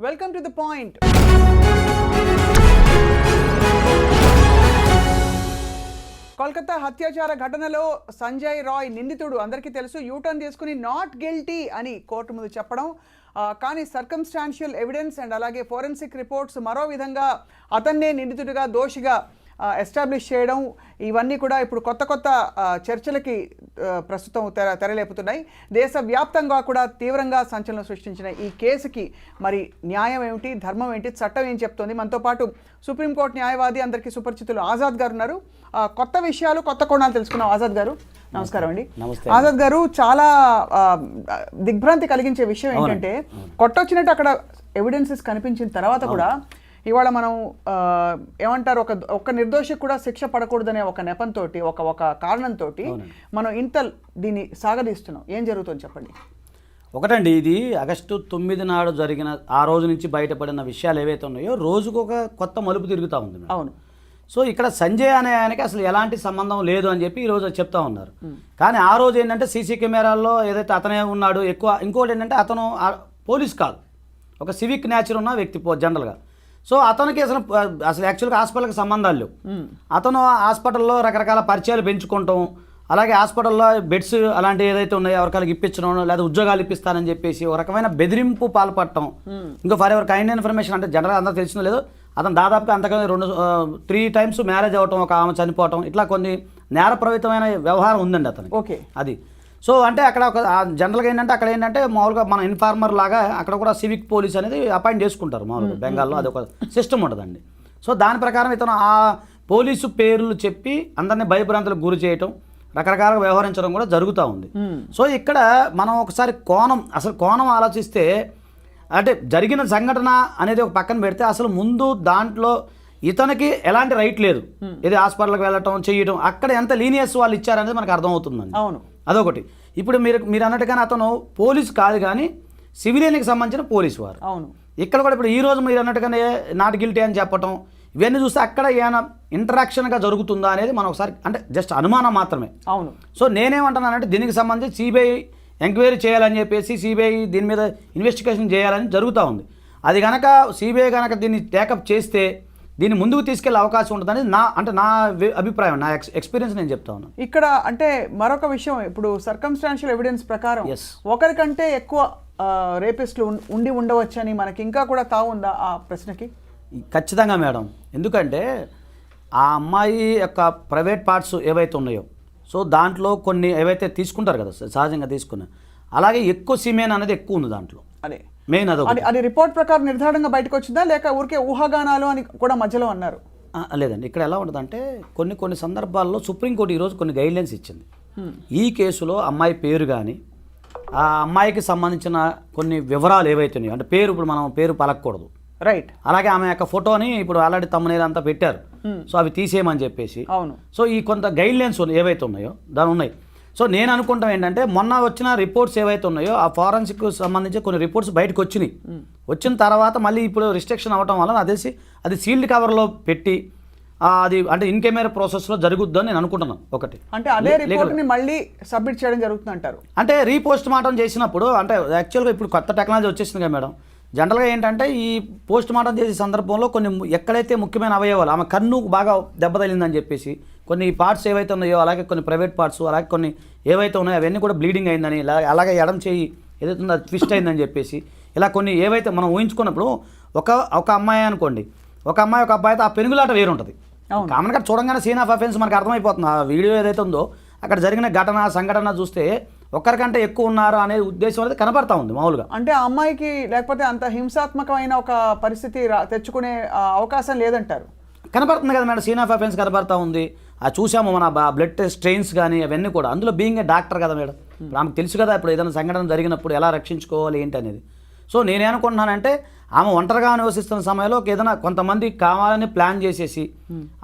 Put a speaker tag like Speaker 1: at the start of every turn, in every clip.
Speaker 1: Welcome to the point. Kolkata హత్యాచార ఘటనలో సంజయ్ రాయ్ నిందితుడు అందరికీ తెలుసు. యూటర్న్ తీసుకుని నాట్ గిల్టీ అని కోర్టు ముందు చెప్పడం, కానీ సర్కమ్స్టాన్షియల్ ఎవిడెన్స్ అండ్ అలాగే ఫోరెన్సిక్ రిపోర్ట్స్ మరో విధంగా అతన్నే నిందితుడిగా దోషిగా ఎస్టాబ్లిష్ చేయడం, ఇవన్నీ కూడా ఇప్పుడు కొత్త కొత్త చర్చలకి ప్రస్తుతం తెరలేపుతున్నాయి. దేశవ్యాప్తంగా కూడా తీవ్రంగా సంచలనం సృష్టించిన ఈ కేసుకి మరి న్యాయం ఏమిటి, ధర్మం ఏంటి, చట్టం ఏం చెప్తోంది? మనతో పాటు సుప్రీంకోర్టు న్యాయవాది, అందరికీ సుపరిచితులు ఆజాద్ గారు ఉన్నారు. కొత్త విషయాలు, కొత్త కోణాలు తెలుసుకున్నాం. ఆజాద్ గారు నమస్కారం అండి. ఆజాద్ గారు, చాలా దిగ్భ్రాంతి కలిగించే విషయం ఏంటంటే, కొట్టొచ్చినట్టు అక్కడ ఎవిడెన్సెస్ కనిపించిన తర్వాత కూడా ఇవాళ మనం ఏమంటారు, ఒక నిర్దోషికి కూడా శిక్ష పడకూడదనే ఒక నెపంతో, ఒక కారణంతో మనం ఇంత దీన్ని సాగదీస్తున్నాం. ఏం జరుగుతుంది చెప్పండి.
Speaker 2: ఒకటండి, ఇది ఆగస్టు 9 నాడు జరిగిన ఆ రోజు నుంచి బయటపడిన విషయాలు ఏవైతే ఉన్నాయో రోజుకు ఒక కొత్త మలుపు తిరుగుతూ ఉంది.
Speaker 1: అవును.
Speaker 2: సో ఇక్కడ సంజయ్ అనే ఆయనకి అసలు ఎలాంటి సంబంధం లేదు అని చెప్పి ఈరోజు చెప్తా ఉన్నారు. కానీ ఆ రోజు ఏంటంటే సీసీ కెమెరాల్లో ఏదైతే అతనే ఉన్నాడు ఎక్కువ. ఇంకోటి ఏంటంటే అతను పోలీస్ కాదు, ఒక సివిక్ నేచర్ ఉన్న వ్యక్తి జనరల్గా. సో అతనికి అసలు యాక్చువల్గా హాస్పిటల్కి సంబంధాలు లేవు. అతను హాస్పిటల్లో రకరకాల పరిచయాలు పెంచుకుంటాం, అలాగే హాస్పిటల్లో బెడ్స్ అలాంటివి ఏదైతే ఉన్నాయో ఎవరికాలకి ఇప్పించడం, లేదా ఉద్యోగాలు ఇప్పిస్తానని చెప్పేసి ఒక రకమైన బెదిరింపు పాల్పడటం. ఇంకా ఫర్ ఎవర్ కైండ్ ఇన్ఫర్మేషన్ అంటే జనరల్ అందరూ తెలిసిన లేదు, అతను దాదాపుగా అంతకన్నా 3 times మ్యారేజ్ అవ్వటం, ఒక ఆమె చనిపోవటం, ఇట్లా కొన్ని నేరప్రవితమైన వ్యవహారం ఉందండి అతనికి.
Speaker 1: ఓకే.
Speaker 2: అది సో అంటే అక్కడ ఒక జనరల్గా ఏంటంటే అక్కడ ఏంటంటే మామూలుగా మన ఇన్ఫార్మర్ లాగా అక్కడ కూడా సివిక్ పోలీస్ అనేది అపాయింట్ చేసుకుంటారు మామూలుగా బెంగాల్లో. అది ఒక సిస్టమ్ ఉంటుందండి. సో దాని ప్రకారం ఇతను ఆ పోలీసు పేర్లు చెప్పి అందరినీ భయభ్రాంతులకు గురి చేయటం, రకరకాలుగా వ్యవహరించడం కూడా జరుగుతూ ఉంది. సో ఇక్కడ మనం ఒకసారి అసలు కోణం ఆలోచిస్తే, అంటే జరిగిన సంఘటన అనేది ఒక పక్కన పెడితే అసలు ముందు దాంట్లో ఇతనికి ఎలాంటి రైట్ లేదు. ఇది హాస్పిటల్కి వెళ్ళటం చేయడం, అక్కడ ఎంత లీనియస్ వాళ్ళు ఇచ్చారనేది మనకు అర్థమవుతుందండి.
Speaker 1: అవును,
Speaker 2: అదొకటి. ఇప్పుడు మీరు అన్నట్టుగానే అతను పోలీసు కాదు కానీ సివిలియన్కి సంబంధించిన పోలీసు వారు.
Speaker 1: అవును.
Speaker 2: ఇక్కడ కూడా ఇప్పుడు ఈ రోజు మీరు అన్నట్టుగానే నాట్ గిల్టీ అని చెప్పటం, ఇవన్నీ చూస్తే అక్కడ ఏమైనా ఇంటరాక్షన్గా జరుగుతుందా అనేది మనం ఒకసారి అంటే జస్ట్ అనుమానం మాత్రమే.
Speaker 1: అవును.
Speaker 2: సో నేనేమంటున్నానంటే దీనికి సంబంధించి సిబిఐ ఎంక్వైరీ చేయాలని చెప్పేసి సిబిఐ దీని మీద ఇన్వెస్టిగేషన్ చేయాలని జరుగుతూ ఉంది. అది కనుక సిబిఐ కనుక దీన్ని టేకప్ చేస్తే దీన్ని ముందుకు తీసుకెళ్లే అవకాశం ఉంటుందని నా అభిప్రాయం, నా ఎక్స్పీరియన్స్ నేను చెప్తా ఉన్నాను.
Speaker 1: ఇక్కడ అంటే మరొక విషయం, ఇప్పుడు సర్కమ్స్టాన్షియల్ ఎవిడెన్స్ ప్రకారం ఒకరికంటే ఎక్కువ రేపిస్టులు ఉండి ఉండవచ్చని మనకి ఇంకా కూడా తావుందా ఆ ప్రశ్నకి?
Speaker 2: ఖచ్చితంగా మేడం. ఎందుకంటే ఆ అమ్మాయి యొక్క ప్రైవేట్ పార్ట్స్ ఏవైతే ఉన్నాయో, సో దాంట్లో కొన్ని ఏవైతే తీసుకుంటారు కదా సహజంగా తీసుకున్న, అలాగే ఎక్కువ సిమెన్ అనేది ఎక్కువ ఉంది దాంట్లో. అదే మెయిన్.
Speaker 1: అది రిపోర్ట్ ప్రకారం నిర్ధారణగా బయటకు వచ్చిందా, లేక ఊరికే ఊహాగానాలు అని కూడా మధ్యలో అన్నారు?
Speaker 2: లేదండి, ఇక్కడ ఎలా ఉంటుందంటే కొన్ని సందర్భాల్లో సుప్రీంకోర్టు ఈరోజు కొన్ని గైడ్లైన్స్ ఇచ్చింది. ఈ కేసులో అమ్మాయి పేరు కానీ ఆ అమ్మాయికి సంబంధించిన కొన్ని వివరాలు ఏవైతే ఉన్నాయో, అంటే ఇప్పుడు మనం పేరు పలకూడదు,
Speaker 1: రైట్.
Speaker 2: అలాగే ఆమె యొక్క ఫోటోని ఇప్పుడు ఆల్రెడీ తమ్మునేలు అంతా పెట్టారు, సో అవి తీసేయమని చెప్పేసి.
Speaker 1: అవును.
Speaker 2: సో ఈ కొంత గైడ్లైన్స్ ఏవైతే ఉన్నాయో దాని ఉన్నాయి. సో నేను అనుకుంటాం ఏంటంటే మొన్న వచ్చిన రిపోర్ట్స్ ఏవైతే ఉన్నాయో ఆ ఫారెన్సిక్ సంబంధించి కొన్ని రిపోర్ట్స్ బయటకు వచ్చిన తర్వాత మళ్ళీ ఇప్పుడు రిస్ట్రిక్షన్ అవ్వడం వల్ల నాకు తెలిసి అది సీల్డ్ కవర్లో పెట్టి అది అంటే ఇన్ కెమెరా ప్రాసెస్లో జరుగుద్దని నేను అనుకుంటున్నాను. ఒకటి
Speaker 1: అంటే అదే రిపోర్ట్ని మళ్ళీ సబ్మిట్ చేయడం జరుగుతుంది అంటారు.
Speaker 2: అంటే రీపోస్ట్ మార్టం చేసినప్పుడు, అంటే యాక్చువల్గా ఇప్పుడు కొత్త టెక్నాలజీ వచ్చేసింది కదా మేడం, జనరల్గా ఏంటంటే ఈ పోస్ట్ మార్టం చేసే సందర్భంలో కొన్ని ఎక్కడైతే ముఖ్యమైన అవయవాలు, ఆమె కన్ను బాగా దెబ్బతగిలిందని చెప్పేసి కొన్ని పార్ట్స్ ఏవైతే ఉన్నాయో, అలాగే కొన్ని ప్రైవేట్ పార్ట్స్, అలాగే కొన్ని ఏవైతే ఉన్నాయో అవన్నీ కూడా బ్లీడింగ్ అయిందని, అలాగే ఎడం చేయి ఏదైతే ఉందో అది ట్విస్ట్ అయిందని చెప్పేసి, ఇలా కొన్ని ఏవైతే మనం ఊహించుకున్నప్పుడు ఒక అమ్మాయి అనుకోండి, ఒక అబ్బాయితో ఆ పెనుగులాట వేరుంటుంది. కామన్గా చూడంగానే సీన్ ఆఫ్ అఫెన్స్ మనకు అర్థమైపోతుంది. ఆ వీడియో ఏదైతే ఉందో అక్కడ జరిగిన సంఘటన చూస్తే ఒక్కరికంటే ఎక్కువ ఉన్నారు అనే ఉద్దేశం అనేది కనబడతా ఉంది మామూలుగా. అంటే
Speaker 1: ఆ అమ్మాయికి లేకపోతే అంత హింసాత్మకమైన ఒక పరిస్థితి తెచ్చుకునే అవకాశం లేదంటారు.
Speaker 2: కనబడుతుంది కదా మేడం, సీన్ ఆఫ్ అఫెన్స్ కనబడతా ఉంది. అది చూసాము మన బ్లడ్ స్ట్రెయిన్స్ కానీ అవన్నీ కూడా. అందులో బీయింగ్ ఏ డాక్టర్ కదా మేడం, ఆమెకు తెలుసు కదా ఇప్పుడు ఏదైనా సంఘటన జరిగినప్పుడు ఎలా రక్షించుకోవాలి ఏంటి అనేది. సో నేనేమనుకుంటున్నానంటే ఆమె ఒంటరిగా నివసిస్తున్న సమయంలో ఏదైనా కొంతమంది కావాలని ప్లాన్ చేసేసి,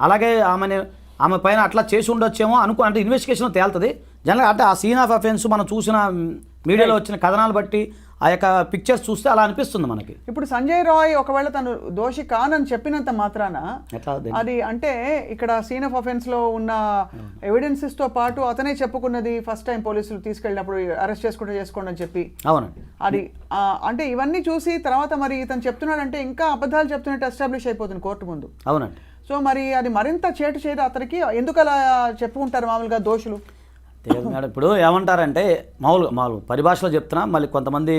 Speaker 2: అలాగే ఆమె పైన అట్లా చేసి ఉండొచ్చేమో అంటే ఇన్వెస్టిగేషన్ తేలుతుంది జనరల్గా. అంటే ఆ సీన్ ఆఫ్ అఫెన్స్ మనం చూసిన మీడియాలో వచ్చిన కథనాలు బట్టి ఆ యొక్క పిక్చర్స్ చూస్తే అలా అనిపిస్తుంది మనకి.
Speaker 1: ఇప్పుడు సంజయ్ రాయ్ ఒకవేళ తను దోషి కానని చెప్పినంత మాత్రాన
Speaker 2: ఎట్లా
Speaker 1: అది అంటే ఇక్కడ సీన్ ఆఫ్ అఫెన్స్ లో ఉన్న ఎవిడెన్సెస్ తో పాటు అతనే చెప్పుకున్నది ఫస్ట్ టైం పోలీసులు తీసుకెళ్ళినప్పుడు అరెస్ట్ చేసుకోండి అని చెప్పి.
Speaker 2: అవునండి.
Speaker 1: అది అంటే ఇవన్నీ చూసి తర్వాత మరి ఇతను చెప్తున్నాడంటే ఇంకా అబద్ధాలు చెప్తున్నట్టు ఎస్టాబ్లిష్ అయిపోతుంది కోర్టు ముందు.
Speaker 2: అవునండి.
Speaker 1: సో మరి అది మరింత చేటు చేయదు అతనికి. ఎందుకు అలా చెప్పుకుంటారు మామూలుగా దోషులు?
Speaker 2: తెలియదు మేడం. ఇప్పుడు ఏమంటారంటే మామూలు పరిభాషలో చెప్తున్నా, మళ్ళీ కొంతమంది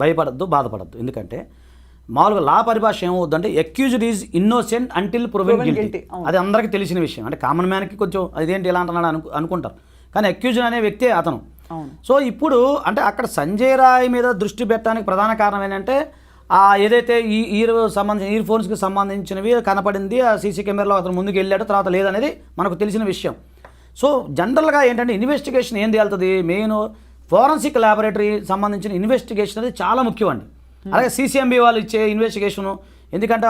Speaker 2: భయపడద్దు, బాధపడద్దు. ఎందుకంటే మామూలుగా లా పరిభాష ఏమవుద్దంటే accused is innocent until proven guilty. అది అందరికీ తెలిసిన విషయం. అంటే కామన్ మ్యాన్కి కొంచెం అదేంటి ఇలా అంటున్నాడు అనుకుంటారు, కానీ అక్యూజ్డ్ అనే వ్యక్తే అతను. సో ఇప్పుడు అంటే అక్కడ సంజయ్ రాయ్ మీద దృష్టి పెట్టడానికి ప్రధాన కారణం ఏంటంటే ఏదైతే సంబంధించిన ఇయర్ ఫోన్స్కి సంబంధించినవి కనపడింది, ఆ సీసీ కెమెరాలో అతను ముందుకు వెళ్ళాడు, తర్వాత లేదనేది మనకు తెలిసిన విషయం. సో జనరల్గా ఏంటంటే ఇన్వెస్టిగేషన్ ఏం తేలుతుంది, మెయిన్ ఫోరెన్సిక్ ల్యాబొరేటరీ సంబంధించిన ఇన్వెస్టిగేషన్ అనేది చాలా ముఖ్యం అండి. అలాగే సీసీఎంబీ వాళ్ళు ఇచ్చే ఇన్వెస్టిగేషను, ఎందుకంటే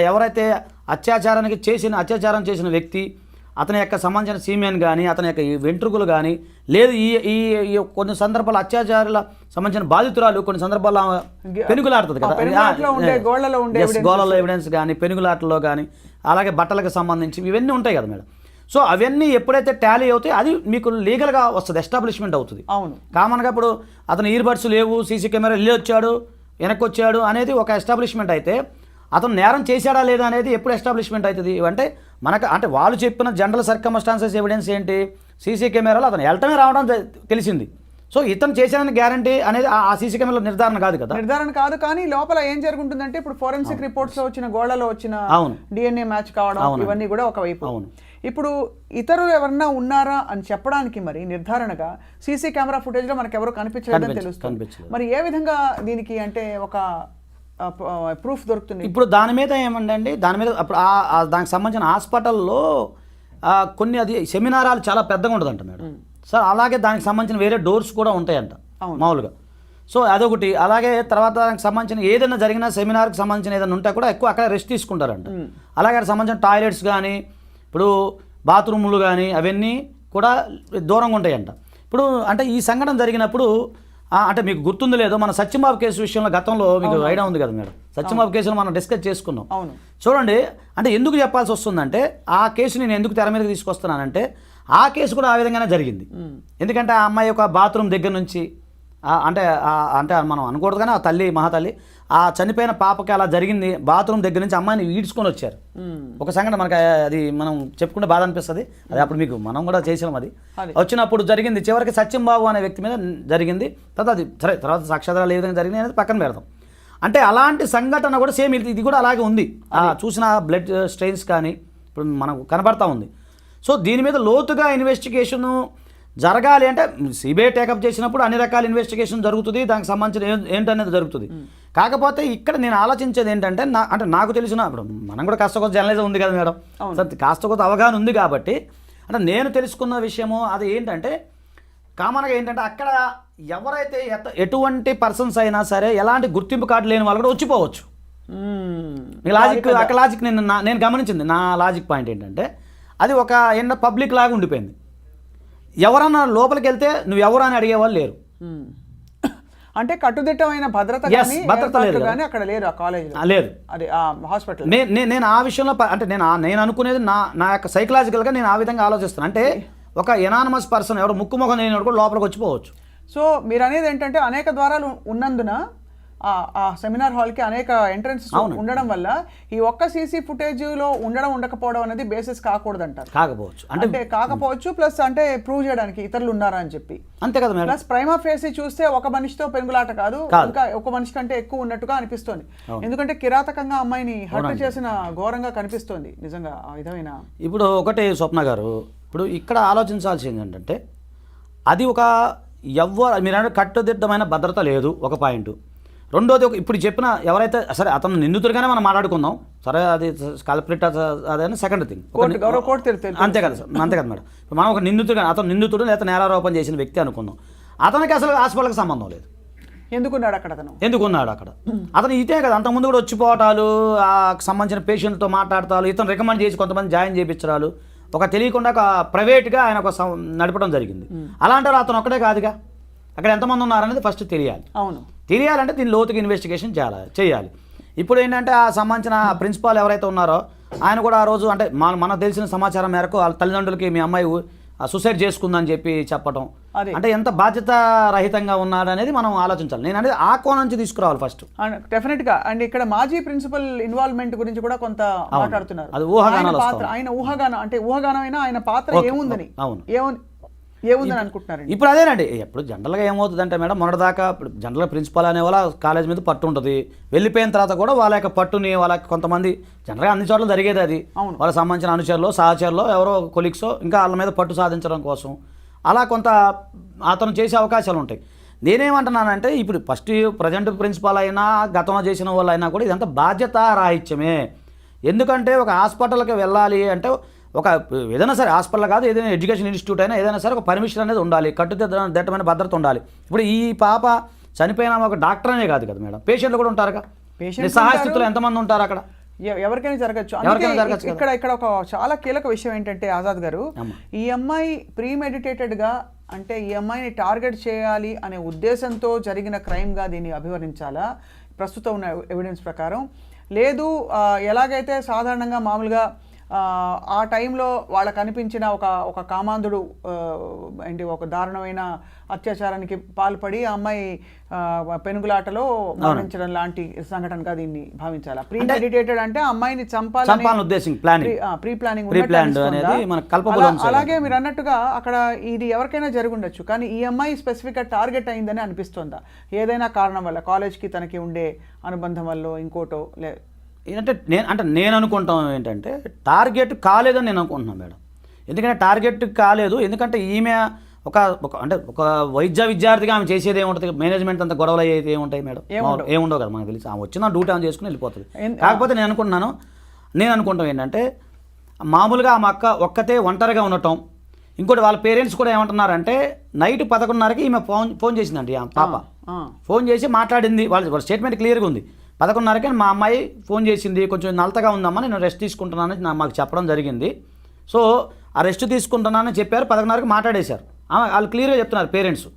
Speaker 2: ఎవరైతే అత్యాచారం చేసిన వ్యక్తి, అతని యొక్క సంబంధించిన సీమెన్ కానీ, అతని యొక్క వెంట్రుకలు కానీ, లేదు ఈ కొన్ని సందర్భాలు అత్యాచారాల సంబంధించిన బాధితురాలు కొన్ని సందర్భాల్లో పెనుగులాడుతుంది కదా, గోళ్ళలో ఎవిడెన్స్ కానీ, పెనుగులాటలో కానీ, అలాగే బట్టలకు సంబంధించి ఇవన్నీ ఉంటాయి కదా మేడం. సో అవన్నీ ఎప్పుడైతే టాలీ అవుతాయి అది మీకు లీగల్గా వస్తుంది, ఎస్టాబ్లిష్మెంట్ అవుతుంది.
Speaker 1: అవును.
Speaker 2: కామన్గా ఇప్పుడు అతను ఇయర్ బడ్స్ లేవు, సీసీ కెమెరా వెళ్ళి వచ్చాడు, వెనక్కి వచ్చాడు అనేది ఒక ఎస్టాబ్లిష్మెంట్ అయితే, అతను నేరం చేశాడా లేదా అనేది ఎప్పుడు ఎస్టాబ్లిష్మెంట్ అవుతుంది అంటే మనకు అంటే వాళ్ళు చెప్పిన జనరల్ సర్కమ్స్టాన్సెస్ ఎవిడెన్స్ ఏంటి, సీసీ కెమెరాలో అతను వెళ్ళటమే రావడం తెలిసింది. సో ఇతను చేశానని గ్యారంటీ అనేది ఆ సీసీ కెమెరాలో నిర్ధారణ కాదు కదా,
Speaker 1: నిర్ధారణ కాదు. కానీ లోపల ఏం జరుగుతుందంటే ఇప్పుడు ఫోరెన్సిక్ రిపోర్ట్స్ లో వచ్చిన గోళ్లలో వచ్చిన డిఎన్ఏ మ్యాచ్ కావడం ఇవన్నీ కూడా ఒకవైపు. ఇప్పుడు ఇతరులు ఎవరన్నా ఉన్నారా అని చెప్పడానికి మరి నిర్ధారణగా సీసీ కెమెరా ఫుటేజ్ లో మనకు ఎవరు కనిపించలేదని తెలుస్తుంది. మరి ఏ విధంగా దీనికి అంటే ఒక ప్రూఫ్ దొరుకుతుంది?
Speaker 2: ఇప్పుడు దాని మీద ఏమండి, దాని మీద అప్పుడు దానికి సంబంధించిన హాస్పిటల్లో కొన్ని అది సెమినారాలు చాలా పెద్దగా ఉండదంట మేడం సార్. అలాగే దానికి సంబంధించిన వేరే డోర్స్ కూడా ఉంటాయంట మామూలుగా. సో అదొకటి. అలాగే తర్వాత దానికి సంబంధించిన ఏదైనా జరిగిన సెమినార్కి సంబంధించిన ఏదైనా ఉంటే కూడా ఎక్కువ అక్కడ రెస్ట్ తీసుకుంటారంట. అలాగే సంబంధించిన టాయిలెట్స్ కానీ, ఇప్పుడు బాత్రూములు కానీ అవన్నీ కూడా దూరంగా ఉంటాయంట. ఇప్పుడు అంటే ఈ సంఘటన జరిగినప్పుడు అంటే మీకు గుర్తుందో లేదో, మన సత్యంబాబు కేసు విషయంలో గతంలో మీకు ఐడియా ఉంది కదా మేడం, సత్యంబాబు కేసులో మనం డిస్కస్ చేసుకున్నాం. చూడండి, అంటే ఎందుకు చెప్పాల్సి వస్తుందంటే ఆ కేసు నేను ఎందుకు తెర మీదకి తీసుకొస్తున్నానంటే ఆ కేసు కూడా ఆ విధంగానే జరిగింది. ఎందుకంటే ఆ అమ్మాయి యొక్క బాత్రూమ్ దగ్గర నుంచి అంటే మనం అనకూడదు కానీ ఆ తల్లి మహాతల్లి ఆ చనిపోయిన పాపకి అలా జరిగింది. బాత్రూమ్ దగ్గర నుంచి అమ్మాయిని ఈడ్చుకొని వచ్చారు. ఒక సంఘటన మనకి అది మనం చెప్పుకుంటే బాధ అనిపిస్తుంది. అది అప్పుడు మీకు మనం కూడా చేసాం. అది వచ్చినప్పుడు జరిగింది. చివరికి సత్యంబాబు అనే వ్యక్తి మీద జరిగింది. తర్వాత అది సరే, తర్వాత సాక్ష్యాధారాలు ఏ విధంగా జరిగింది అనేది పక్కన పెడతాం. అంటే అలాంటి సంఘటన కూడా సేమ్ ఇది కూడా అలాగే ఉంది. చూసిన బ్లడ్ స్ట్రెయిన్స్ కానీ ఇప్పుడు మనకు కనబడతా ఉంది. సో దీని మీద లోతుగా ఇన్వెస్టిగేషను జరగాలి అంటే సిబిఐ టేకప్ చేసినప్పుడు అన్ని రకాల ఇన్వెస్టిగేషన్ జరుగుతుంది, దానికి సంబంధించిన ఏంటనేది జరుగుతుంది. కాకపోతే ఇక్కడ నేను ఆలోచించేది ఏంటంటే అంటే నాకు తెలిసిన ఇప్పుడు మనం కూడా కాస్త కొంత జర్నలిజం ఉంది కదా మేడం, కాస్త కొంత అవగాహన ఉంది కాబట్టి అంటే నేను తెలుసుకున్న విషయము అది ఏంటంటే కామన్గా ఏంటంటే అక్కడ ఎవరైతే ఎటువంటి పర్సన్స్ అయినా సరే ఎలాంటి గుర్తింపు కార్డు లేని వాళ్ళు కూడా వచ్చిపోవచ్చు. అక్కడ లాజిక్ నేను గమనించింది. నా లాజిక్ పాయింట్ ఏంటంటే అది ఒక పబ్లిక్ లాగా ఉండిపోయింది. ఎవరన్నా లోపలికి వెళ్తే నువ్వు ఎవరు అని అడిగేవాళ్ళు లేరు.
Speaker 1: అంటే కట్టుదిట్టమైన భద్రత లేదు అక్కడ లేరు, ఆ కాలేజీలో లేదు, అది ఆ హాస్పిటల్.
Speaker 2: నేను ఆ విషయంలో అంటే నేను అనుకునేది నా యొక్క సైకలాజికల్గా నేను ఆ విధంగా ఆలోచిస్తాను. అంటే ఒక ఎనానమస్ పర్సన్ ఎవరు ముక్కు ముఖం లేని కూడా లోపలికి వచ్చిపోవచ్చు.
Speaker 1: సో మీరు అనేది ఏంటంటే అనేక ద్వారాలు ఉన్నందున ఆ సెమినార్ హాల్కి అనేక ఎంట్రన్సెస్ ఉండడం వల్ల ఈ ఒక్క సీసీ ఫుటేజ్లో ఉండకపోవడం అనేది బేసిస్ కాకూడదు అంటారు. కాకపోవచ్చు ప్లస్ అంటే ప్రూవ్ చేయడానికి ఇతరులు ఉన్నారా అని చెప్పి
Speaker 2: అంతే కదా మేడం.
Speaker 1: ప్లస్ ప్రైమా ఫేసి చూస్తే ఒక మనిషితో పెనుగులాట కాదు, ఇంకా ఒక మనిషి కంటే ఎక్కువ ఉన్నట్టుగా అనిపిస్తోంది. ఎందుకంటే కిరాతకంగా అమ్మాయిని హత్య చేసిన ఘోరంగా కనిపిస్తోంది నిజంగా ఆ విధమైన.
Speaker 2: ఇప్పుడు ఒకటి స్వప్న గారు, ఇప్పుడు ఇక్కడ ఆలోచించాల్సింది ఏంటంటే అది ఒక మీరు కట్టుదిట్టమైన భద్రత లేదు ఒక పాయింట్. రెండోది ఇప్పుడు చెప్పిన ఎవరైతే సరే అతను నిందితుడిగానే మనం మాట్లాడుకుందాం, సరే అది కల్ప్రిట్ అదే సెకండ్ థింగ్. అంతే కదా సార్, అంతే కదా మేడం. మనం ఒక అతను నిందితుడు లేదా నేరారోపణ చేసిన వ్యక్తి అనుకుందాం. అతనికి అసలు హాస్పిటల్కి సంబంధం లేదు.
Speaker 1: ఎందుకున్నాడు
Speaker 2: అక్కడ అతను ఇదే కదా అంతకుముందు కూడా వచ్చిపోవటాలు, సంబంధించిన పేషెంట్తో మాట్లాడతాలు, ఇతను రికమెండ్ చేసి కొంతమంది జాయిన్ చేయించడాలు, ఒక తెలియకుండా ఒక ప్రైవేట్గా ఆయన ఒక నడపడం జరిగింది. అలాంటి అతను ఒక్కడే కాదుగా, అక్కడ ఎంతమంది ఉన్నారనేది ఫస్ట్ తెలియాలి. తెలియాలంటే దీని లోతుగా ఇన్వెస్టిగేషన్ చేయాలి. ఇప్పుడు ఏంటంటే ఆ సంబంధించిన ప్రిన్సిపాల్ ఎవరైతే ఉన్నారో ఆయన కూడా ఆ రోజు అంటే మనకు తెలిసిన సమాచారం మేరకు వాళ్ళ తల్లిదండ్రులకి మీ అమ్మాయి సూసైడ్ చేసుకుందని చెప్పి చెప్పడం అంటే ఎంత బాధ్యత రహితంగా ఉన్నాడనేది మనం ఆలోచించాలి. నేను అనేది ఆ కోణం నుంచి తీసుకురావాలి ఫస్ట్.
Speaker 1: డెఫినెట్గా. అండ్ ఇక్కడ మాజీ ప్రిన్సిపల్ ఇన్వాల్వ్మెంట్ గురించి కూడా కొంత మాట్లాడుతున్నారు.
Speaker 2: అది ఊహాగానాలు
Speaker 1: పాత్ర ఆయన ఊహాగానం అంటే ఊహాగానమైనా ఆయన పాత్ర ఏముందని ఏముందని అనుకుంటున్నారు.
Speaker 2: ఇప్పుడు అదేనండి. ఇప్పుడు జనరల్గా ఏమవుతుందంటే మేడం మొన్నటిదాకా ఇప్పుడు జనరల్గా ప్రిన్సిపాల్ అనే వాళ్ళ కాలేజ్ మీద పట్టు ఉంటుంది. వెళ్ళిపోయిన తర్వాత కూడా వాళ్ళ యొక్క పట్టుని వాళ్ళకి కొంతమంది జనరల్గా అన్ని చోట్ల జరిగేది అది. వాళ్ళకి సంబంధించిన అనుచరులు సహచరులు ఎవరో కొలీగ్సో ఇంకా వాళ్ళ మీద పట్టు సాధించడం కోసం అలా కొంత అతను చేసే అవకాశాలు ఉంటాయి. నేనేమంటున్నానంటే ఇప్పుడు ఫస్ట్ ప్రజెంట్ ప్రిన్సిపాల్ అయినా గతంలో చేసిన వాళ్ళు అయినా కూడా ఇదంతా బాధ్యత రాహిత్యమే. ఎందుకంటే ఒక హాస్పిటల్కి వెళ్ళాలి అంటే ఒక ఏదైనా సరే హాస్పిటల్ కాదు ఏదైనా ఎడ్యుకేషన్ ఇన్స్టిట్యూట్ అయినా ఏదైనా సరే ఒక పర్మిషన్ అనేది ఉండాలి, కట్టుదిట్టమైన భద్రత ఉండాలి. ఇప్పుడు ఈ పాప చనిపోయిన ఒక డాక్టర్ అనే కాదు కదా మేడం, పేషెంట్లు కూడా ఉంటారుగా. నిస్సహాయ స్థితిలో ఎంతమంది ఉంటారు అక్కడ,
Speaker 1: ఎవరికైనా జరగచ్చు. ఇక్కడ ఒక చాలా కీలక విషయం ఏంటంటే ఆజాద్ గారు, ఈ అమ్మాయి ప్రీమెడిటేటెడ్గా అంటే ఈ అమ్మాయిని టార్గెట్ చేయాలి అనే ఉద్దేశంతో జరిగిన క్రైమ్గా దీన్ని అభివర్ణించాలా ప్రస్తుతం ఉన్న ఎవిడెన్స్ ప్రకారం? లేదు ఎలాగైతే సాధారణంగా మామూలుగా ఆ టైంలో వాళ్ళకు అనిపించిన ఒక కామాంధుడు ఏంటి ఒక దారుణమైన అత్యాచారానికి పాల్పడి ఆ అమ్మాయి పెనుగులాటలో మరణించడం లాంటి సంఘటనగా దీన్ని భావించాలా? ప్రీమెడిటేటెడ్ అంటే అమ్మాయిని చంపాలని ప్రీ ప్లానింగ్. అలాగే మీరు అన్నట్టుగా అక్కడ ఇది ఎవరికైనా జరుగుండొచ్చు, కానీ ఈ అమ్మాయి స్పెసిఫిక్గా టార్గెట్ అయిందని అనిపిస్తుందా? ఏదైనా కారణం వల్ల, కాలేజ్కి తనకి ఉండే అనుబంధం వల్ల ఇంకోటో
Speaker 2: ఏంటంటే నేను అనుకుంటాం ఏంటంటే టార్గెట్ కాలేదని నేను అనుకుంటున్నాను మేడం. ఎందుకంటే టార్గెట్ కాలేదు, ఎందుకంటే ఈమె ఒక వైద్య విద్యార్థిగా ఆమె చేసేది ఏముంటుంది, మేనేజ్మెంట్ అంతా గొడవలు అయ్యేది ఏముంటాయి మేడం? ఏముండవు కదా, మనకు తెలిసి ఆమె వచ్చిన డ్యూటీ ఆమె చేసుకుని వెళ్ళిపోతుంది. కాకపోతే నేను అనుకుంటాం ఏంటంటే మామూలుగా ఆమె ఒక్కతే ఒంటరిగా ఉండటం. ఇంకోటి వాళ్ళ పేరెంట్స్ కూడా ఏమంటున్నారంటే నైట్ 11:30కి ఈమె ఫోన్ చేసిందండి ఆ పాప. ఫోన్ చేసి మాట్లాడింది, వాళ్ళ స్టేట్మెంట్ క్లియర్గా ఉంది. 11:30కి మా అమ్మాయి ఫోన్ చేసింది, కొంచెం నలతగా ఉందమ్మా నేను రెస్ట్ తీసుకుంటున్నానని మాకు చెప్పడం జరిగింది. సో ఆ రెస్ట్ తీసుకుంటున్నానని చెప్పారు, 11:30కి మాట్లాడేశారు. వాళ్ళు క్లియర్గా చెప్తున్నారు పేరెంట్స్.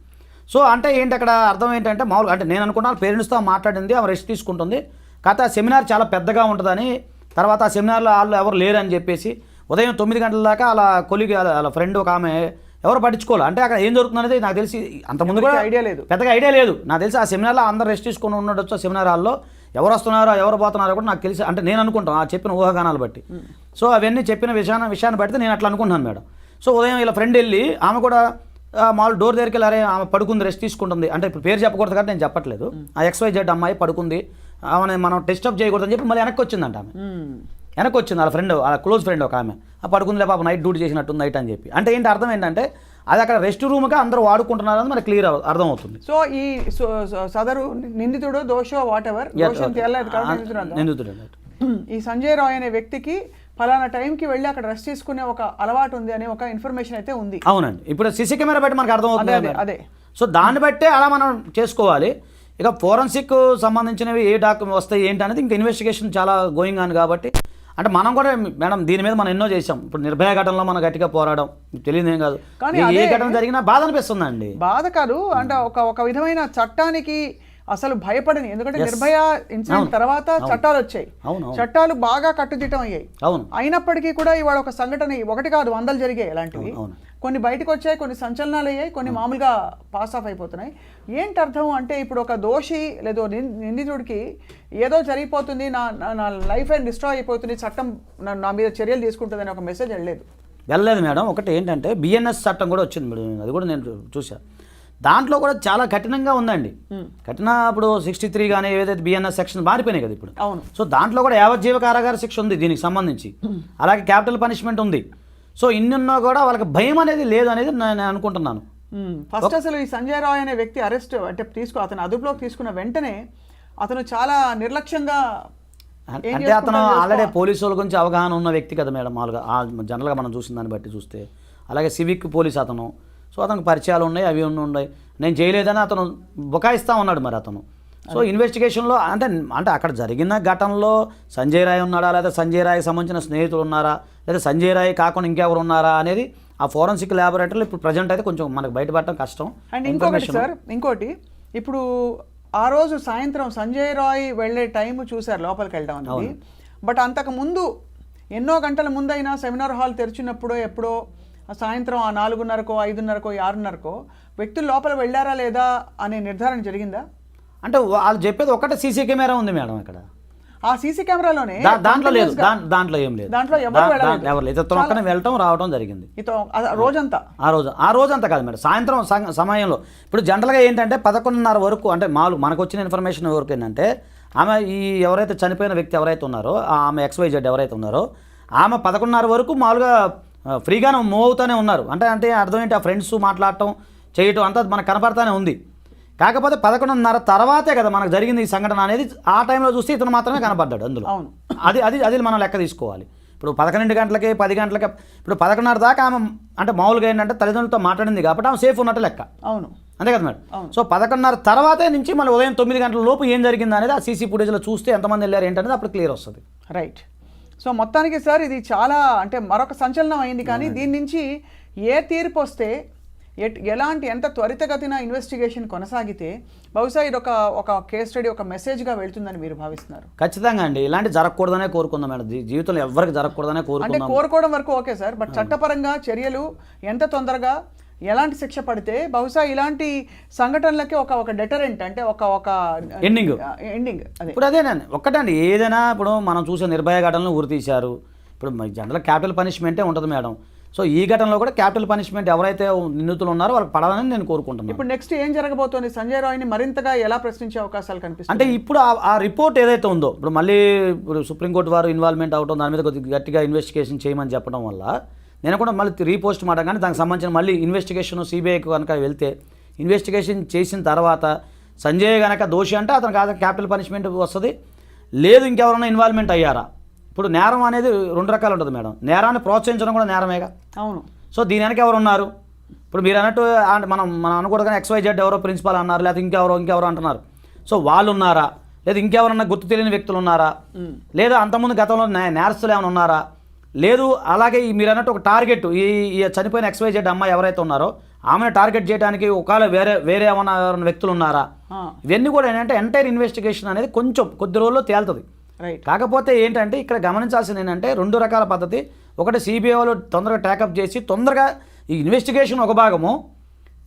Speaker 2: సో అంటే ఏంటి అక్కడ అర్థం ఏంటంటే మామూలుగా అంటే నేను అనుకున్నాను పేరెంట్స్తో మాట్లాడింది, ఆమె రెస్ట్ తీసుకుంటుంది. కాకపోతే ఆ సెమినార్ చాలా పెద్దగా ఉంటుందని, తర్వాత ఆ సెమినార్లో వాళ్ళు ఎవరు లేరని చెప్పేసి ఉదయం 9 గంటల దాకా అలా కొలిగి వాళ్ళ ఫ్రెండ్ ఒక ఆమె ఎవరు పట్టించుకోవాలి. అంటే అక్కడ ఏం జరుగుతుందనేది నాకు తెలిసి అంతకుముందు కూడా పెద్దగా ఐడియా లేదు. నాకు తెలిసి ఆ సెమినార్లో అందరు రెస్ట్ తీసుకొని ఉండొచ్చు. ఆ సెమినార్ హాల్లో ఎవరు వస్తున్నారో ఎవరు పోతున్నారో కూడా నాకు తెలిసి అంటే నేను అనుకుంటాను ఆ చెప్పిన ఊహాగానాలు బట్టి. సో అవన్నీ చెప్పిన విషయాన్ని బట్టి నేను అట్లా అనుకుంటున్నాను మేడం. సో ఉదయం ఇలా ఫ్రెండ్ వెళ్ళి ఆమె కూడా మామూలు డోర్ దగ్గరికి వెళ్ళారే ఆమె పడుకుంది, రెస్ట్ తీసుకుంటుంది. అంటే ఇప్పుడు పేరు చెప్పకూడదు కాబట్టి నేను చెప్పట్లేదు. ఆ XYZ అమ్మాయి పడుకుంది, ఆమె మనం డిస్టర్బ్ చేయకూడదని చెప్పి మళ్ళీ వెనక్కి వచ్చిందంట. ఆమె వెనక్కి వచ్చింది వాళ్ళ ఫ్రెండ్, వాళ్ళ క్లోజ్ ఫ్రెండ్ ఒక ఆమె. ఆ పడుకుందిలే పాప నైట్ డ్యూటీ చేసినట్టుంది నైట్ అని చెప్పి. అంటే ఏంటి అర్థం ఏంటంటే అది అక్కడ రెస్ట్ రూమ్గా అందరూ వాడుకుంటున్నారని మనకు క్లియర్ అర్థమవుతుంది.
Speaker 1: సో ఈ సదరు నిందితుడు దోషో వాట్ ఎవర్
Speaker 2: నిందితుడు
Speaker 1: ఈ సంజయ్ రాయ్ అనే వ్యక్తికి ఫలానా టైంకి వెళ్ళి అక్కడ రెస్ట్ తీసుకునే ఒక అలవాటు ఉంది అనే ఒక ఇన్ఫర్మేషన్ అయితే ఉంది.
Speaker 2: అవునండి, ఇప్పుడు సీసీ కెమెరా బట్టి మనకు అర్థమవుతుంది.
Speaker 1: అదే
Speaker 2: సో దాన్ని బట్టే అలా మనం చేసుకోవాలి. ఇక ఫోరెన్సిక్ సంబంధించినవి ఏ డాక్యుమెంట్ వస్తాయి ఏంటి అనేది ఇంకా ఇన్వెస్టిగేషన్ చాలా గోయింగ్ ఆన్ కాబట్టి అంటే మనం కూడా మేడం దీని మీద మనం ఎన్నో చేసాం. ఇప్పుడు నిర్భయ ఘటనలో మనం గట్టిగా పోరాడడం తెలియదు ఏం కాదు, కానీ ఏ ఘటన జరిగినా బాధ అనిపిస్తుందండి.
Speaker 1: బాధ కాదు అంటే ఒక విధమైన చట్టానికి అసలు భయపడని, ఎందుకంటే నిర్భయ ఇన్సిడెంట్ తర్వాత చట్టాలు వచ్చాయి, చట్టాలు బాగా కట్టుదిట్టం అయ్యాయి. అయినప్పటికీ కూడా ఇవాళ ఒక సంఘటన ఒకటి కాదు 100 జరిగాయి ఇలాంటివి. కొన్ని బయటకు వచ్చాయి, కొన్ని సంచలనాలు అయ్యాయి, కొన్ని మామూలుగా పాస్ ఆఫ్ అయిపోతున్నాయి. ఏంటి అర్థం అంటే ఇప్పుడు ఒక దోషి లేదో నిందితుడికి ఏదో జరిగిపోతుంది, నా లైఫ్ డిస్ట్రాయ్ అయిపోతుంది, చట్టం నా మీద చర్యలు తీసుకుంటుందని ఒక మెసేజ్ వెళ్ళలేదు
Speaker 2: మేడం. ఒకటి ఏంటంటే BNS చట్టం కూడా వచ్చింది మేడం, అది కూడా నేను చూశాను. దాంట్లో కూడా చాలా కఠినంగా ఉందండి. ఇప్పుడు 63 కానీ ఏదైతే BNS సెక్షన్ మారిపోయినాయి కదా ఇప్పుడు. సో దాంట్లో కూడా యావజ్జీవ కారాగార శిక్ష ఉంది దీనికి సంబంధించి, అలాగే క్యాపిటల్ పనిష్మెంట్ ఉంది. సో ఇన్నున్నా కూడా వాళ్ళకి భయం అనేది లేదు అనేది నేను అనుకుంటున్నాను.
Speaker 1: ఫస్ట్ అసలు ఈ సంజయ్ రాయ్ అనే వ్యక్తి అరెస్ట్ అంటే అతను అదుపులోకి తీసుకున్న వెంటనే అతను చాలా నిర్లక్ష్యంగా
Speaker 2: అంటే అతను ఆల్రెడీ పోలీసు వాళ్ళ గురించి అవగాహన ఉన్న వ్యక్తి కదా మేడం. మామూలుగా జనరల్గా మనం చూసిన దాన్ని బట్టి చూస్తే అలాగే సివిక్ పోలీస్ అతను. సో అతనికి పరిచయాలు ఉన్నాయి, అవి ఉన్నాయి. నేను చేయలేదని అతను బుకాయిస్తూ ఉన్నాడు మరి అతను. సో ఇన్వెస్టిగేషన్లో అంటే అక్కడ జరిగిన ఘటనలో సంజయ్ రాయ్ ఉన్నాడా, లేదా సంజయ్ రాయ్కి సంబంధించిన స్నేహితులు ఉన్నారా, లేదా సంజయ్ రాయ్ కాకుండా ఇంకెవరు ఉన్నారా అనేది ఆ ఫోరెన్సిక్ ల్యాబొరేటరీలో ఇప్పుడు ప్రజెంట్ అయితే కొంచెం మనకు బయటపడటం కష్టం.
Speaker 1: అండ్ ఇంకోటి ఇప్పుడు ఆ రోజు సాయంత్రం సంజయ్ రాయ్ వెళ్ళే టైం చూశారు లోపలికి వెళ్ళడం అనేది. బట్ అంతకు ముందు ఎన్నో గంటల ముందైనా సెమినార్ హాల్ తెరిచినప్పుడో ఎప్పుడో సాయంత్రం ఆ 4:30కో 5:30కో 6:30కో వ్యక్తులు లోపల వెళ్ళారా లేదా అనే నిర్ధారణ జరిగిందా?
Speaker 2: అంటే వాళ్ళు చెప్పేది ఒకటే సీసీ కెమెరా ఉంది మేడం ఇక్కడ.
Speaker 1: ఆ సీసీ కెమెరాలోనే
Speaker 2: దాంట్లో లేదు, దాంట్లో ఏం లేదు,
Speaker 1: దాంట్లో ఎవరు
Speaker 2: లేదు. ఇతను ఒక్కనే వెళ్ళటం రావడం జరిగింది
Speaker 1: రోజంతా.
Speaker 2: ఆ రోజంతా కాదు మేడం, సాయంత్రం సమయంలో. ఇప్పుడు జనరల్గా ఏంటంటే 11:30 వరకు, అంటే మనకు వచ్చిన ఇన్ఫర్మేషన్ వరకు ఏంటంటే ఆమె ఈ ఎవరైతే చనిపోయిన వ్యక్తి ఎవరైతే ఉన్నారో ఆమె XYZ ఎవరైతే ఉన్నారో ఆమె 11:30 వరకు మామూలుగా ఫ్రీగానే మూవ్ అవుతూనే ఉన్నారు. అంటే అర్థం ఏంటి, ఆ ఫ్రెండ్స్ మాట్లాడటం చేయటం అంతా మనకు కనపడతానే ఉంది. కాకపోతే 11:30 తర్వాతే కదా మనకు జరిగింది ఈ సంఘటన అనేది. ఆ టైంలో చూస్తే ఇతను మాత్రమే కనపడ్డాడు అందులో.
Speaker 1: అవును,
Speaker 2: అది మనం లెక్క తీసుకోవాలి. ఇప్పుడు 11 గంటలకి 10 గంటలకి, ఇప్పుడు 11:30 దాకా ఆమె అంటే మామూలుగా ఏంటంటే తల్లిదండ్రులతో మాట్లాడింది కాబట్టి ఆమె సేఫ్ ఉన్నట్టు లెక్క.
Speaker 1: అవును,
Speaker 2: అంతే కదా మేడం. సో 11:30 తర్వాతే నుంచి మళ్ళీ ఉదయం 9 గంటల లోపు ఏం జరిగింది అనేది ఆ సీసీ ఫుటేజ్లో చూస్తే ఎంతమంది వెళ్ళారు ఏంటనేది అప్పుడు క్లియర్ వస్తుంది.
Speaker 1: రైట్. సో మొత్తానికి సార్ ఇది చాలా అంటే మరొక సంచలనం అయింది. కానీ దీని నుంచి ఏ తీర్పు వస్తే ఎలాంటి ఎంత త్వరితగతిన ఇన్వెస్టిగేషన్ కొనసాగితే బహుశా ఇది ఒక కేస్ స్టడీ, ఒక మెసేజ్గా వెళ్తుందని మీరు భావిస్తున్నారు?
Speaker 2: ఖచ్చితంగా అండి, ఇలాంటి జరగకూడదనే కోరుకుందాం మేడం. జీవితంలో ఎవరికి జరగకూడదనే
Speaker 1: అంటే
Speaker 2: కోరుకుందాం.
Speaker 1: కోరుకోవడం వరకు ఓకే సార్, బట్ చట్టపరంగా చర్యలు ఎంత తొందరగా ఎలాంటి శిక్ష పడితే బహుశా ఇలాంటి సంఘటనలకి ఒక డెటరెంట్, అంటే ఒక ఎండింగ్ అదే.
Speaker 2: ఇప్పుడు అదేనండి ఒక్కటండి, ఏదైనా ఇప్పుడు మనం చూసే నిర్భయ ఘటనలు ఊరి తీశారు. ఇప్పుడు జనరల్ క్యాపిటల్ పనిష్మెంటే ఉంటుంది మేడం. సో ఈ ఘటనలో కూడా క్యాపిటల్ పనిష్మెంట్ ఎవరైతే నిందితులు ఉన్నారో వాళ్ళకి పడాలని నేను కోరుకుంటున్నాను.
Speaker 1: ఇప్పుడు నెక్స్ట్ ఏం జరగబోతోంది? సంజయ్ రాయ్ని మరింతగా ఎలా ప్రశ్నించే అవకాశాలు కనిపిస్తాయి?
Speaker 2: అంటే ఇప్పుడు ఆ రిపోర్ట్ ఏదైతే ఉందో, ఇప్పుడు మళ్ళీ సుప్రీంకోర్టు వారు ఇన్వాల్వ్మెంట్ అవడం, దాని మీద కొద్దిగా గట్టిగా ఇన్వెస్టిగేషన్ చేయమని చెప్పడం వల్ల నేను కూడా మళ్ళీ రీపోస్ట్ మాట, కానీ దానికి సంబంధించిన మళ్ళీ ఇన్వెస్టిగేషన్ సిబిఐకి కనుక వెళ్తే ఇన్వెస్టిగేషన్ చేసిన తర్వాత సంజయ్ కనుక దోషి అంటే అతనికి క్యాపిటల్ పనిష్మెంట్ వస్తుంది. లేదు ఇంకెవరైనా ఇన్వాల్వ్మెంట్ అయ్యారా? ఇప్పుడు నేరం అనేది 2 రకాలు ఉంటుంది మేడం. నేరాన్ని ప్రోత్సహించడం కూడా నేరమేగా.
Speaker 1: అవును.
Speaker 2: సో దీని వెనక ఎవరు ఉన్నారు? ఇప్పుడు మీరు అన్నట్టు మనం అనకూడదు కానీ XYZ ఎవరో ప్రిన్సిపాల్ అన్నారు, లేకపోతే ఇంకెవరో అంటున్నారు. సో వాళ్ళు ఉన్నారా, లేదా ఇంకెవరన్నా గుర్తు తెలియని వ్యక్తులు ఉన్నారా, లేదా అంతకుముందు గతంలో నేరస్తులు ఏమైనా ఉన్నారా, లేదు అలాగే మీరు అన్నట్టు ఒక టార్గెట్ ఈ చనిపోయిన XYZ అమ్మాయి ఎవరైతే ఉన్నారో ఆమెను టార్గెట్ చేయడానికి ఒకవేళ వేరే ఏమైనా వ్యక్తులు ఉన్నారా, ఇవన్నీ కూడా ఏంటంటే ఎంటైర్ ఇన్వెస్టిగేషన్ అనేది కొద్ది రోజుల్లో తేలుతుంది. కాకపోతే ఏంటంటే ఇక్కడ గమనించాల్సింది ఏంటంటే 2 రకాల పద్ధతి. ఒకటి సిబిఐ వాళ్ళు తొందరగా ట్యాకప్ చేసి తొందరగా ఈ ఇన్వెస్టిగేషన్ ఒక భాగము,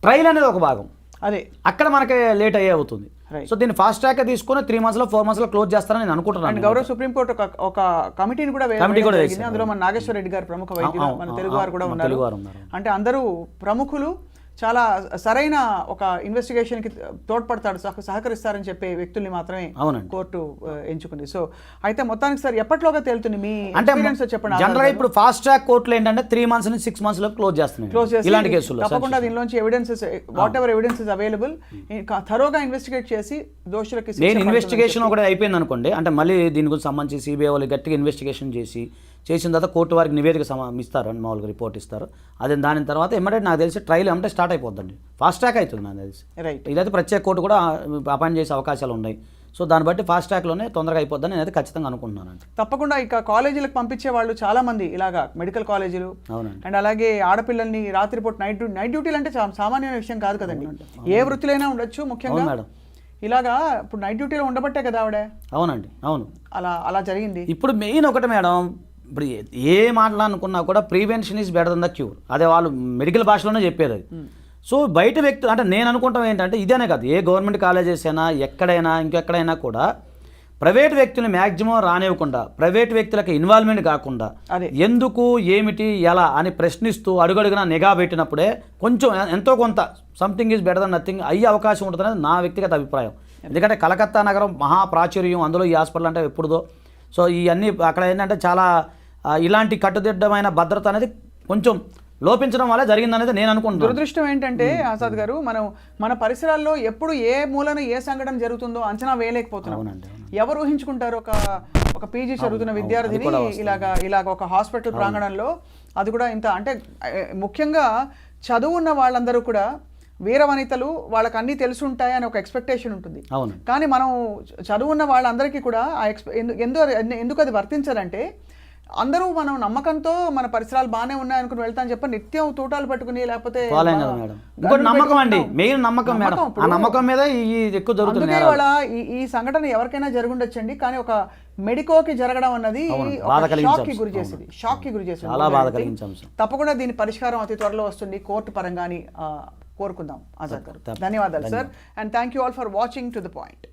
Speaker 2: ట్రయల్ అనేది ఒక భాగం. అదే అక్కడ మనకి లేట్ అయ్యే అవుతుంది. సో దీన్ని ఫాస్ట్ ట్రాక్ తీసుకుని 3 monthsలో 4 monthsలో క్లోజ్ చేస్తారని నేను అనుకుంటున్నాను.
Speaker 1: గౌరవ సుప్రీంకోర్టు ఒక కమిటీని కూడా వేసింది. అందులో మన నాగేశ్వర రెడ్డి గారు ప్రముఖ వైద్యులు, మన తెలుగు వారు కూడా ఉన్నారు. అంటే అందరూ ప్రముఖులు చాలా సరైన ఒక ఇన్వెస్టిగేషన్కి తోడ్పడతాడు, సహకరిస్తారని చెప్పే వ్యక్తుల్ని మాత్రమే కోర్టు ఎంచుకుంది. సో అయితే మొత్తానికి సార్ ఎప్పటిలోగా తేలుతుంది మీ ఎక్స్పీరియన్స్ చెప్పండి.
Speaker 2: జనరల్గా ఇప్పుడు ఫాస్ట్ ట్రాక్ కోర్టులో ఏంటంటే 3 months నుంచి 6 months లో క్లోజ్ చేస్తున్నాయి ఇలాంటి కేసులు.
Speaker 1: తప్పకుండా దీనిలోంచి evidences whatever evidences available థరోగా ఇన్వెస్టిగేట్ చేసి దోషులకి
Speaker 2: నేను ఇన్వెస్టిగేషన్ ఒకటి అయిపోయింది అనుకోండి, అంటే మళ్ళీ దీని గురించి సంబంధించి సిబిఐ వాళ్ళు గట్టిగా ఇన్వెస్టిగేషన్ చేసిన తర్వాత కోర్టు వారికి నివేదిక ఇస్తారు అండి, మామూలుగా రిపోర్ట్ ఇస్తారు. అదే దాని తర్వాత ఇమ్మీడియట్ నాకు తెలిసి ట్రయల్ అంటే స్టార్ట్ అయిపోద్దండి, ఫాస్ట్ ట్రాక్ అవుతుంది నాకు తెలిసి. ఇదైతే ప్రత్యేక కోర్టు కూడా అపాయింట్ చేసే అవకాశాలు ఉన్నాయి. సో దాన్ని బట్టి ఫాస్ట్ ట్రాక్లోనే తొందరగా అయిపోద్దని నేనైతే ఖచ్చితంగా అనుకుంటున్నాను.
Speaker 1: తప్పకుండా ఇక కాలేజీలకు పంపించే వాళ్ళు చాలా మంది ఇలాగా మెడికల్ కాలేజీలు, అండ్ అలాగే ఆడపిల్లల్ని రాత్రిపూట నైట్ డ్యూటీలు అంటే సామాన్యమైన విషయం కాదు కదండి. ఏ వృత్తిలైనా ఉండొచ్చు, ముఖ్యంగా మేడం ఇలాగా ఇప్పుడు నైట్ డ్యూటీలో ఉండబట్టే కదా ఆవిడ.
Speaker 2: అవునండి, అవును,
Speaker 1: అలా జరిగింది.
Speaker 2: ఇప్పుడు మెయిన్ ఒకటి మేడం, ఇప్పుడు ఏ మాట్లాడుకున్నా కూడా prevention is better than the cure, అదే వాళ్ళు మెడికల్ భాషలోనే చెప్పేది అది. సో బయట వ్యక్తులు అంటే నేను అనుకుంటాం ఏంటంటే ఇదేనే కాదు, ఏ గవర్నమెంట్ కాలేజెస్ అయినా ఎక్కడైనా ఇంకెక్కడైనా కూడా ప్రైవేట్ వ్యక్తులు మ్యాక్సిమం రానివ్వకుండా, ప్రైవేట్ వ్యక్తులకు ఇన్వాల్వ్మెంట్ కాకుండా ఎందుకు ఏమిటి ఎలా అని ప్రశ్నిస్తూ అడుగడుగునా నిఘా పెట్టినప్పుడే కొంచెం ఎంతో కొంత something is better than nothing అయ్యే అవకాశం ఉంటుందనేది నా వ్యక్తిగత అభిప్రాయం. ఎందుకంటే కలకత్తా నగరం మహాప్రాచుర్యం, అందులో ఈ హాస్పిటల్ అంటే ఎప్పుడుదో. సో ఇవన్నీ అక్కడ ఏంటంటే చాలా ఇలాంటి కట్టుదిట్టమైన భద్రత అనేది కొంచెం లోపించడం వల్ల జరిగిందనేది నేను అనుకుంటున్నాను.
Speaker 1: దురదృష్టం ఏంటంటే ఆజాద్ గారు, మన పరిసరాల్లో ఎప్పుడు ఏ మూలన ఏ సంఘటన జరుగుతుందో అంచనా వేయలేకపోతున్నాం. ఎవరు ఊహించుకుంటారు ఒక పీజీ చదువుతున్న విద్యార్థిని ఇలాగ ఒక హాస్పిటల్ ప్రాంగణంలో, అది కూడా ఇంత అంటే ముఖ్యంగా చదువున్న వాళ్ళందరూ కూడా వీరవనితలు, వాళ్ళకి అన్నీ తెలుసుంటాయి అని ఒక ఎక్స్పెక్టేషన్ ఉంటుంది. కానీ మనం చదువున్న వాళ్ళందరికీ కూడా ఎందుకు అది వర్తించదంటే అందరూ మనం నమ్మకంతో మన పరిసరాలు బాగానే ఉన్నాయనుకుని వెళ్తాను చెప్పి నిత్యం తూటాలు పట్టుకుని లేకపోతే
Speaker 2: పోలేం కదా మేడం. ఇంకోటి నమ్మకం అండి, మెయిన్ నమ్మకం మేడం. ఆ నమ్మకం మీద ఈ ఎక్కువ జరుగుతుంది.
Speaker 1: అందుకే ఇవాళ ఈ సంఘటన ఎవరికైనా జరుగుండొచ్చండి, కానీ ఒక మెడికోకి జరగడం అన్నది షాక్ కి గురి చేసింది,
Speaker 2: చాలా బాధ కలిగించాం.
Speaker 1: తప్పకుండా దీని పరిష్కారం అతి త్వరలో వస్తుంది కోర్టు పరంగాని కోరుకుందాం. ఆజాద్ గారు ధన్యవాదాలు sir, and thank you all for watching to the point.